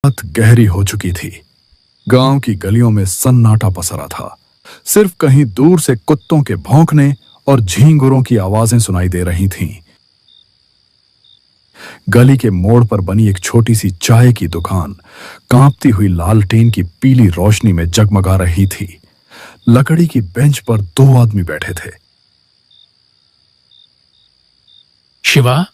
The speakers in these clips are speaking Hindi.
रात गहरी हो चुकी थी। गांव की गलियों में सन्नाटा पसरा था। सिर्फ कहीं दूर से कुत्तों के भौंकने और झींगुरों की आवाजें सुनाई दे रही थीं। गली के मोड़ पर बनी एक छोटी सी चाय की दुकान कांपती हुई लालटेन की पीली रोशनी में जगमगा रही थी। लकड़ी की बेंच पर 2 आदमी बैठे थे। शिवा,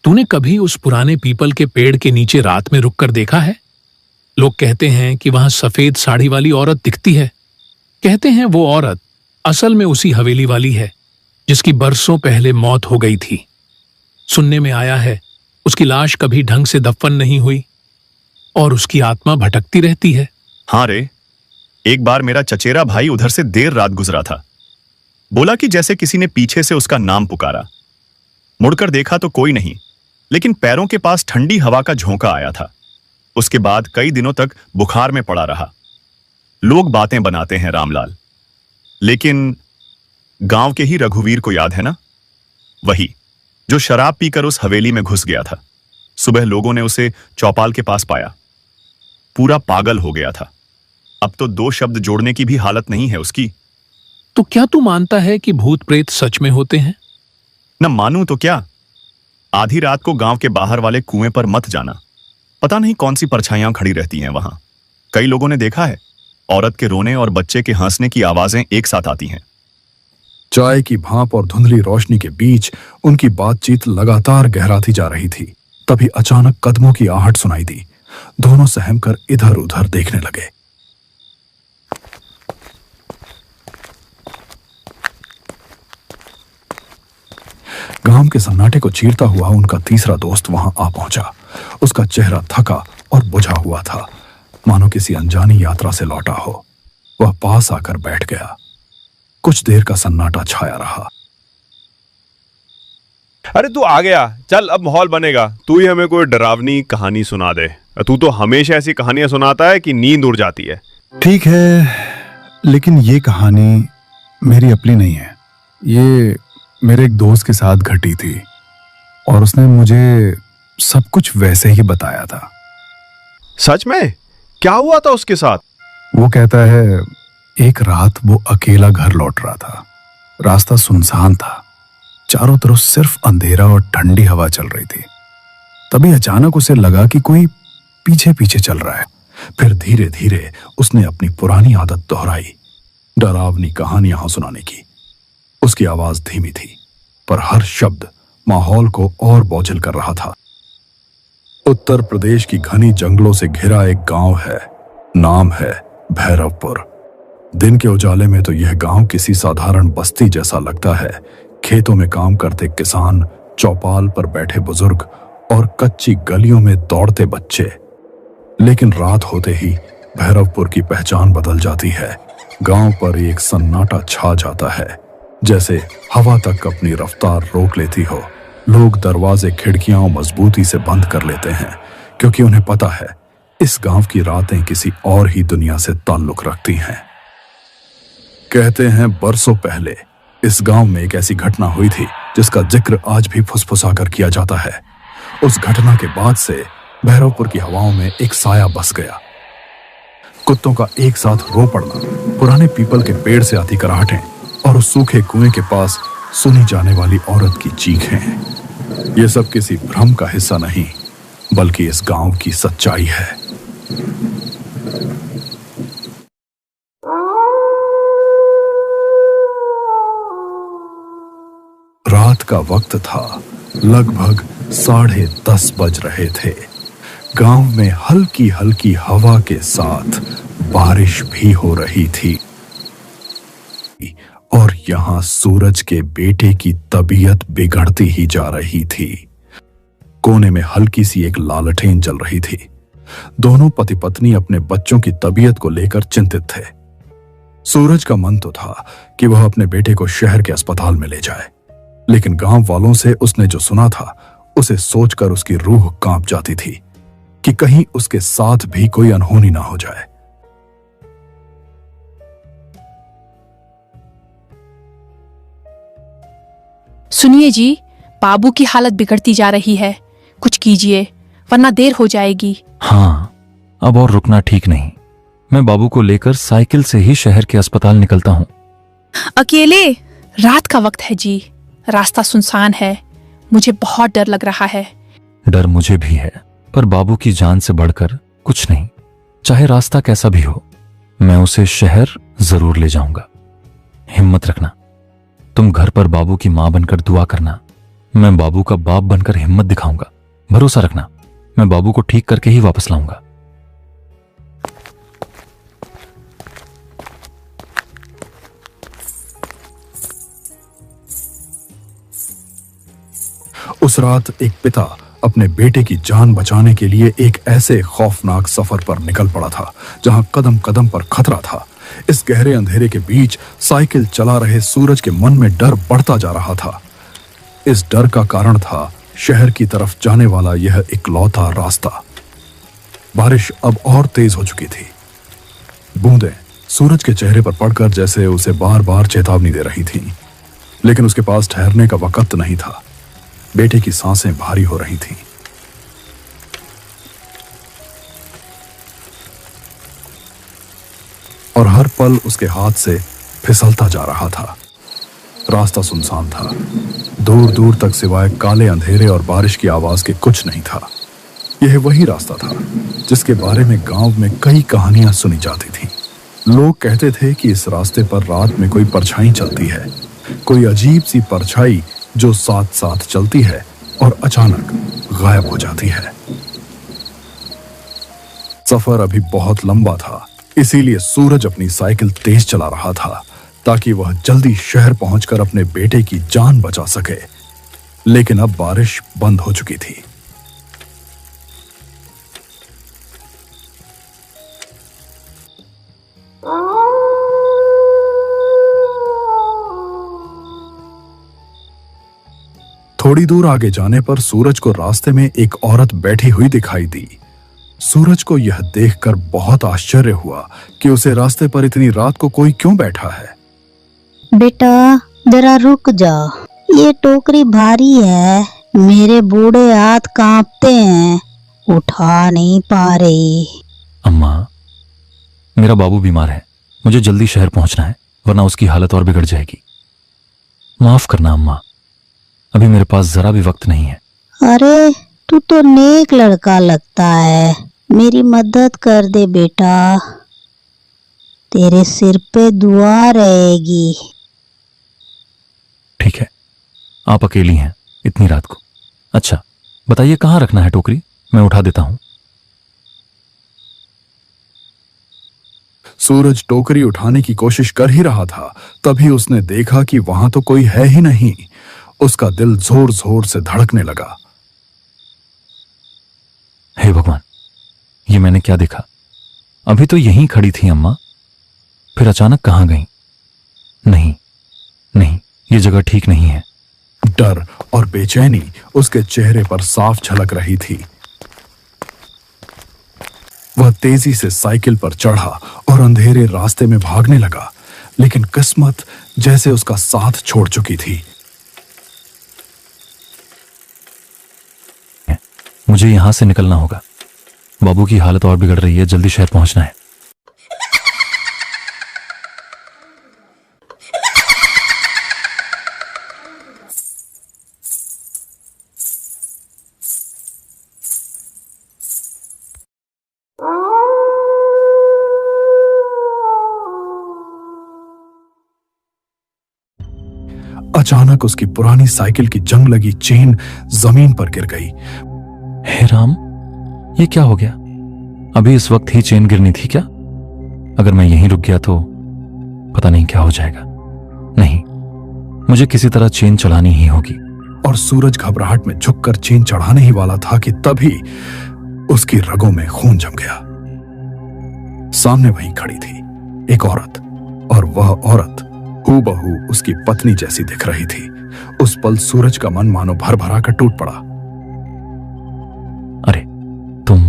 तूने कभी उस पुराने पीपल के पेड़ के नीचे रात में रुककर देखा है? लोग कहते हैं कि वहां सफेद साड़ी वाली औरत दिखती है। कहते हैं वो औरत असल में उसी हवेली वाली है जिसकी बरसों पहले मौत हो गई थी। सुनने में आया है उसकी लाश कभी ढंग से दफन नहीं हुई और उसकी आत्मा भटकती रहती है। हाँ रे, एक बार मेरा चचेरा भाई उधर से देर रात गुजरा था। बोला कि जैसे किसी ने पीछे से उसका नाम पुकारा। मुड़कर देखा तो कोई नहीं, लेकिन पैरों के पास ठंडी हवा का झोंका आया था। उसके बाद कई दिनों तक बुखार में पड़ा रहा। लोग बातें बनाते हैं रामलाल, लेकिन गांव के ही रघुवीर को याद है ना? वही जो शराब पीकर उस हवेली में घुस गया था। सुबह लोगों ने उसे चौपाल के पास पाया। पूरा पागल हो गया था। अब तो 2 शब्द जोड़ने की भी हालत नहीं है उसकी। तो क्या तू मानता है कि भूत प्रेत सच में होते हैं? न मानूं तो क्या। आधी रात को गांव के बाहर वाले कुएं पर मत जाना। पता नहीं कौन सी परछाइयां खड़ी रहती हैं वहां। कई लोगों ने देखा है, औरत के रोने और बच्चे के हंसने की आवाजें एक साथ आती हैं। चाय की भाप और धुंधली रोशनी के बीच उनकी बातचीत लगातार गहराती जा रही थी। तभी अचानक कदमों की आहट सुनाई दी। दोनों सहमकर इधर उधर देखने लगे। गांव के सन्नाटे को चीरता हुआ उनका तीसरा दोस्त वहां आ पहुंचा। उसका चेहरा थका और बुझा हुआ था, मानो किसी अनजानी यात्रा से लौटा हो। वह पास आकर बैठ गया। कुछ देर का सन्नाटा छाया रहा। अरे तू आ गया, चल अब माहौल बनेगा। तू ही हमें कोई डरावनी कहानी सुना दे। तू तो हमेशा ऐसी कहानियां सुनाता है कि नींद उड़ जाती है। ठीक है, लेकिन ये कहानी मेरी अपनी नहीं है। ये मेरे एक दोस्त के साथ घटी थी और उसने मुझे सब कुछ वैसे ही बताया था। सच में? क्या हुआ था उसके साथ? वो कहता है एक रात वो अकेला घर लौट रहा था। रास्ता सुनसान था, चारों तरफ सिर्फ अंधेरा और ठंडी हवा चल रही थी। तभी अचानक उसे लगा कि कोई पीछे पीछे चल रहा है। फिर धीरे धीरे उसने अपनी पुरानी आदत दोहराई, डरावनी कहानियां सुनाने की। उसकी आवाज धीमी थी, पर हर शब्द माहौल को और बोझिल कर रहा था। उत्तर प्रदेश की घनी जंगलों से घिरा एक गांव है। नाम है भैरवपुर। दिन के उजाले में तो यह गांव किसी साधारण बस्ती जैसा लगता है। खेतों में काम करते किसान, चौपाल पर बैठे बुजुर्ग और कच्ची गलियों में दौड़ते बच्चे। लेकिन रात होते ही भैरवपुर की पहचान बदल जाती है। गांव पर एक सन्नाटा छा जाता है, जैसे हवा तक अपनी रफ्तार रोक लेती हो। लोग दरवाजे खिड़कियां मजबूती से बंद कर लेते हैं, क्योंकि उन्हें पता है इस गांव की रातें किसी और ही दुनिया से ताल्लुक रखती हैं। कहते हैं बरसों पहले इस गांव में एक ऐसी घटना हुई थी जिसका जिक्र आज भी फुसफुसाकर किया जाता है। उस घटना के बाद से भैरवपुर की हवाओं में एक साया बस गया। कुत्तों का एक साथ रो पड़ना, पुराने पीपल के पेड़ से आती कराहटें और उस सूखे कुएं के पास सुनी जाने वाली औरत की चीखें। ये सब किसी भ्रम का हिस्सा नहीं, बल्कि इस गांव की सच्चाई है। रात का वक्त था। लगभग 10:30 बज रहे थे। गांव में हल्की हल्की हवा के साथ बारिश भी हो रही थी और यहां सूरज के बेटे की तबीयत बिगड़ती ही जा रही थी। कोने में हल्की सी एक लालटेन जल रही थी। दोनों पति पत्नी अपने बच्चों की तबीयत को लेकर चिंतित थे। सूरज का मन तो था कि वह अपने बेटे को शहर के अस्पताल में ले जाए, लेकिन गांव वालों से उसने जो सुना था उसे सोचकर उसकी रूह कांप जाती थी कि कहीं उसके साथ भी कोई अनहोनी ना हो जाए। सुनिए जी, बाबू की हालत बिगड़ती जा रही है। कुछ कीजिए, वरना देर हो जाएगी। हाँ, अब और रुकना ठीक नहीं। मैं बाबू को लेकर साइकिल से ही शहर के अस्पताल निकलता हूँ। अकेले? रात का वक्त है जी, रास्ता सुनसान है, मुझे बहुत डर लग रहा है। डर मुझे भी है, पर बाबू की जान से बढ़कर कुछ नहीं। चाहे रास्ता कैसा भी हो, मैं उसे शहर जरूर ले जाऊंगा। हिम्मत रखना। तुम घर पर बाबू की मां बनकर दुआ करना। मैं बाबू का बाप बनकर हिम्मत दिखाऊंगा। भरोसा रखना, मैं बाबू को ठीक करके ही वापस लाऊंगा। उस रात एक पिता अपने बेटे की जान बचाने के लिए एक ऐसे खौफनाक सफर पर निकल पड़ा था जहां कदम कदम पर खतरा था। इस गहरे अंधेरे के बीच साइकिल चला रहे सूरज के मन में डर बढ़ता जा रहा था। इस डर का कारण था शहर की तरफ जाने वाला यह इकलौता रास्ता। बारिश अब और तेज हो चुकी थी। बूंदें सूरज के चेहरे पर पड़कर जैसे उसे बार बार चेतावनी दे रही थीं, लेकिन उसके पास ठहरने का वक्त नहीं था। बेटे की सांसें भारी हो रही थीं। और हर पल उसके हाथ से फिसलता जा रहा था। रास्ता सुनसान था। दूर दूर तक सिवाय काले अंधेरे और बारिश की आवाज के कुछ नहीं था। यह वही रास्ता था जिसके बारे में गांव में कई कहानियां सुनी जाती थीं। लोग कहते थे कि इस रास्ते पर रात में कोई परछाई चलती है, कोई अजीब सी परछाई जो साथ साथ चलती है और अचानक गायब हो जाती है। सफर अभी बहुत लंबा था, इसीलिए सूरज अपनी साइकिल तेज चला रहा था ताकि वह जल्दी शहर पहुंचकर अपने बेटे की जान बचा सके। लेकिन अब बारिश बंद हो चुकी थी। थोड़ी दूर आगे जाने पर सूरज को रास्ते में एक औरत बैठी हुई दिखाई दी। सूरज को यह देखकर बहुत आश्चर्य हुआ कि उसे रास्ते पर इतनी रात को कोई क्यों बैठा है। बेटा जरा रुक जा, ये टोकरी भारी है, मेरे बूढ़े हाथ कांपते हैं, उठा नहीं पा रही। अम्मा, मेरा बाबू बीमार है, मुझे जल्दी शहर पहुंचना है, वरना उसकी हालत और बिगड़ जाएगी। माफ करना अम्मा, अभी मेरे पास जरा भी वक्त नहीं है। अरे तू तो नेक लड़का लगता है, मेरी मदद कर दे बेटा, तेरे सिर पे दुआ रहेगी। ठीक है, आप अकेली हैं इतनी रात को। अच्छा बताइए कहाँ रखना है टोकरी, मैं उठा देता हूं। सूरज टोकरी उठाने की कोशिश कर ही रहा था, तभी उसने देखा कि वहां तो कोई है ही नहीं। उसका दिल जोर जोर से धड़कने लगा। हे भगवान, ये मैंने क्या देखा? अभी तो यहीं खड़ी थी अम्मा, फिर अचानक कहां गई? नहीं नहीं, ये जगह ठीक नहीं है। डर और बेचैनी उसके चेहरे पर साफ झलक रही थी। वह तेजी से साइकिल पर चढ़ा और अंधेरे रास्ते में भागने लगा, लेकिन किस्मत जैसे उसका साथ छोड़ चुकी थी। मुझे यहां से निकलना होगा, बाबू की हालत और बिगड़ रही है, जल्दी शहर पहुंचना है। अचानक उसकी पुरानी साइकिल की जंग लगी चेन जमीन पर गिर गई। हे राम, ये क्या हो गया? अभी इस वक्त ही चेन गिरनी थी क्या? अगर मैं यहीं रुक गया तो पता नहीं क्या हो जाएगा। नहीं, मुझे किसी तरह चेन चढ़ानी ही होगी। और सूरज घबराहट में झुककर चेन चढ़ाने ही वाला था कि तभी उसकी रगों में खून जम गया। सामने वहीं खड़ी थी एक औरत, और वह औरत हूबहू उसकी पत्नी जैसी दिख रही थी। उस पल सूरज का मन मानो भर भरा कर टूट पड़ा। अरे तुम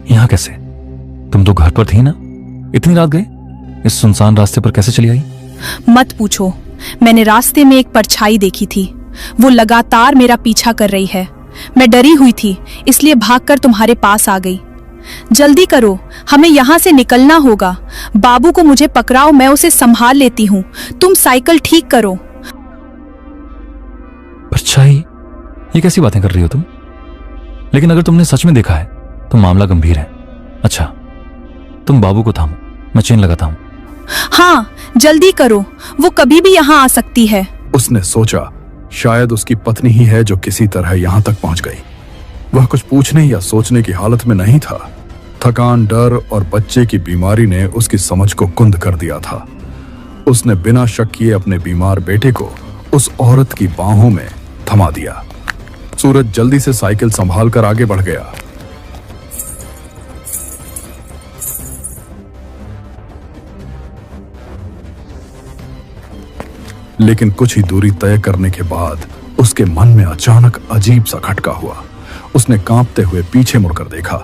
यहां कैसे? तुम तो घर पर थी ना? इतनी रात गए? इस सुनसान रास्ते पर कैसे चली आई? मत पूछो, मैंने रास्ते में एक परछाई देखी थी, वो लगातार मेरा पीछा कर रही है। मैं डरी हुई थी, इसलिए भागकर तुम्हारे पास आ गई। जल्दी करो, हमें यहाँ से निकलना होगा। बाबू को मुझे पकड़ाओ, मैं उसे संभाल लेती हूँ। तुम साइकिल ठीक करो। परछाई, ये कैसी बातें कर रही हो तुम? लेकिन अगर तुमने सच में देखा है तो मामला गंभीर है। अच्छा, तुम बाबू को थामो, मैं चेन लगाता हूँ। हाँ, जल्दी करो, वो कभी भी यहाँ आ सकती है। उसने सोचा शायद उसकी पत्नी ही है जो किसी तरह यहां तक पहुंच गई। वह कुछ पूछने या सोचने की हालत में नहीं था। थकान, डर और बच्चे की बीमारी ने उसकी समझ को कुंद कर दिया था। उसने बिना शक किए अपने बीमार बेटे को उस औरत की बाहों में थमा दिया। सूरज जल्दी से साइकिल संभाल कर आगे बढ़ गया। लेकिन कुछ ही दूरी तय करने के बाद उसके मन में अचानक अजीब सा खटका हुआ। उसने कांपते हुए पीछे मुड़कर देखा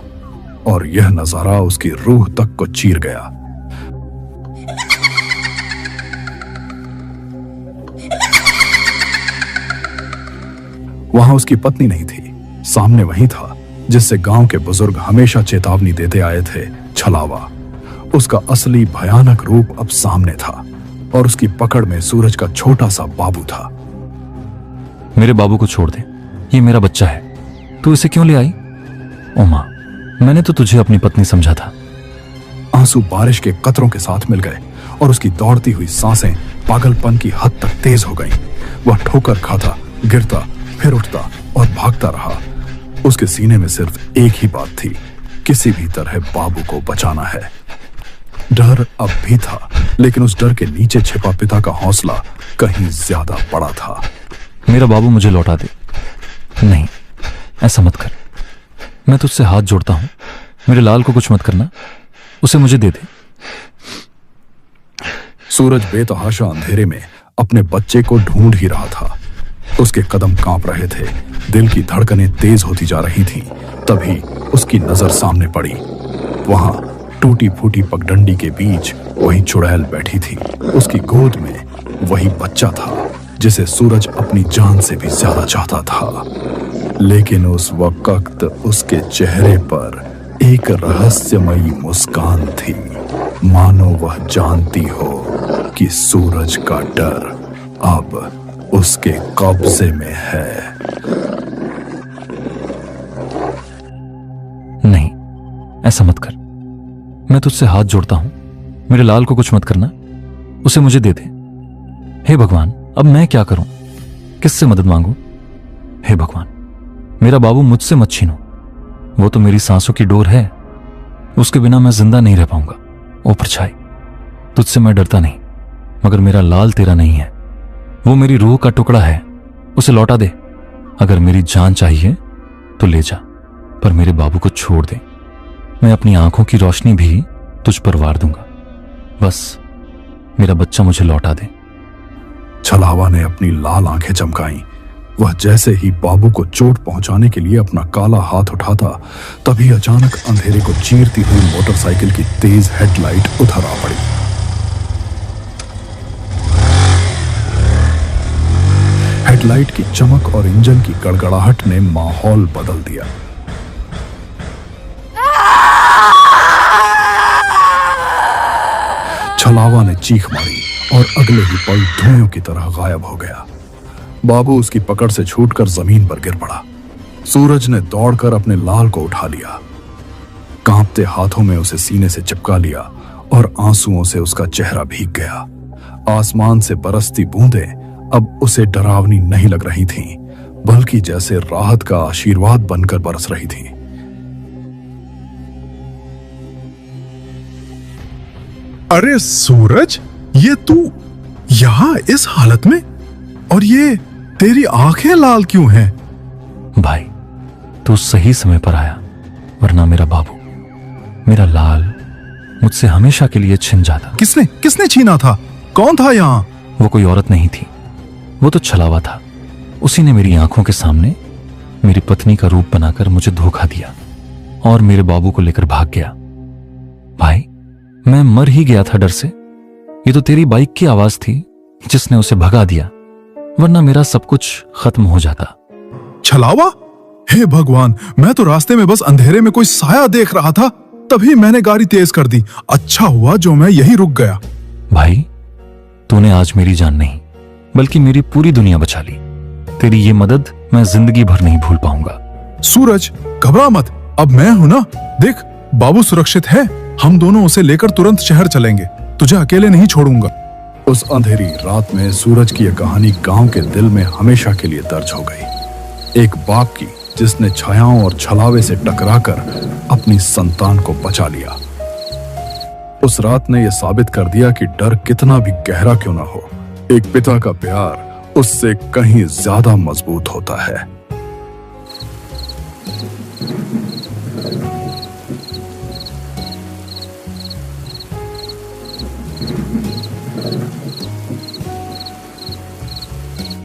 और यह नजारा उसकी रूह तक को चीर गया। वहां उसकी पत्नी नहीं थी, सामने वही था जिससे गांव के बुजुर्ग हमेशा चेतावनी देते आए थे, छलावा। उसका असली भयानक रूप अब सामने था और उसकी पकड़ में सूरज का छोटा सा बाबू था। मेरे बाबू को छोड़ दे, ये मेरा बच्चा है। तू इसे क्यों ले आई? ओ मां, मैंने तो तुझे अपनी पत्नी समझा था। आंसू बारिश के कतरों के साथ मिल गए और उसकी दौड़ती हुई सांसें पागलपन की हद तक तेज हो गईं। वह ठोकर खाता, गिरता, फिर उठता और भागता रहा। उसके सीने में सिर्फ एक ही बात थी, किसी भी तरह बाबू को बचाना है। डर अब भी था, लेकिन उस डर के नीचे छिपा पिता का हौसला कहीं ज्यादा बड़ा था। मेरा बाबू मुझे लौटा दे। नहीं, ऐसा मत कर, मैं तुझसे हाथ जोड़ता हूं। मेरे लाल को कुछ मत करना, उसे मुझे दे दे। सूरज बेतहाशा अंधेरे में अपने बच्चे को ढूंढ ही रहा था। उसके कदम कांप रहे थे, दिल की धड़कनें तेज होती जा रही थीं। तभी उसकी नजर सामने पड़ी। वहां टूटी फूटी पगडंडी के बीच वही चुड़ैल बैठी थी। उसकी गोद में वही बच्चा था जिसे सूरज अपनी जान से भी ज्यादा चाहता था। लेकिन उस वक्त उसके चेहरे पर एक रहस्यमयी मुस्कान थी, मानो वह जानती हो कि सूरज का डर अब उसके कब्जे में है। नहीं, ऐसा मत कर, मैं तुझसे हाथ जोड़ता हूं। मेरे लाल को कुछ मत करना, उसे मुझे दे दे। हे भगवान, अब मैं क्या करूं? किससे मदद मांगूं? हे भगवान, मेरा बाबू मुझसे मत छीनो। वो तो मेरी सांसों की डोर है, उसके बिना मैं जिंदा नहीं रह पाऊंगा। ओ परछाई, तुझसे मैं डरता नहीं, मगर मेरा लाल तेरा नहीं है। वो मेरी रूह का टुकड़ा है, उसे लौटा दे। अगर मेरी जान चाहिए तो ले जा, पर मेरे बाबू को छोड़ दे। मैं अपनी आंखों की रोशनी भी तुझ पर वार दूंगा। बस मेरा बच्चा मुझे लौटा दे। छलावा ने अपनी लाल आंखें चमकाईं। वह जैसे ही बाबू को चोट पहुंचाने के लिए अपना काला हाथ उठाता, तभी अचानक अंधेरे को चीरती हुई मोटरसाइकिल की तेज हेडलाइट उधर आ पड़ी। हेडलाइट की चमक और इंजन की गड़गड़ाहट ने माहौल बदल दिया। छलावा ने चीख मारी और अगले ही पल धुएं की तरह गायब हो गया। बाबू उसकी पकड़ से छूटकर जमीन पर गिर पड़ा। सूरज ने दौड़कर अपने लाल को उठा लिया, कांपते हाथों में उसे सीने से चिपका लिया और आंसुओं से उसका चेहरा भीग गया। आसमान से बरसती बूंदें अब उसे डरावनी नहीं लग रही थीं, बल्कि जैसे राहत का आशीर्वाद बनकर बरस रही थीं। अरे सूरज, ये तू यहां इस हालत में? और ये तेरी आंखें लाल क्यों हैं? भाई, तू सही समय पर आया, वरना मेरा बाबू, मेरा लाल मुझसे हमेशा के लिए छिन जाता। किसने छीना था? कौन था यहाँ? वो कोई औरत नहीं थी, वो तो छलावा था। उसी ने मेरी आंखों के सामने मेरी पत्नी का रूप बनाकर मुझे धोखा दिया और मेरे बाबू को लेकर भाग गया। भाई, मैं मर ही गया था डर से। ये तो तेरी बाइक की आवाज थी जिसने उसे भगा दिया, वरना मेरा सब कुछ खत्म हो जाता। छलावा, हे भगवान, मैं तो रास्ते में बस अंधेरे में कोई साया देख रहा था, तभी मैंने गाड़ी तेज कर दी। अच्छा हुआ जो मैं यहीं रुक गया। भाई, तूने आज मेरी जान नहीं बल्कि मेरी पूरी दुनिया बचा ली। तेरी ये मदद मैं जिंदगी भर नहीं भूल पाऊंगा। सूरज, घबरा मत, अब मैं हूं ना। देख, बाबू सुरक्षित है। हम दोनों उसे लेकर तुरंत शहर चलेंगे। तुझे अकेले नहीं छोड़ूंगा। उस अंधेरी रात में सूरज की यह कहानी गांव के दिल में हमेशा के लिए दर्ज हो गई। एक बाप की जिसने छायाओं और छलावे से टकराकर अपनी संतान को बचा लिया। उस रात ने यह साबित कर दिया कि डर कितना भी गहरा क्यों ना हो, एक पिता का प्यार उससे कहीं ज्यादा मजबूत होता है।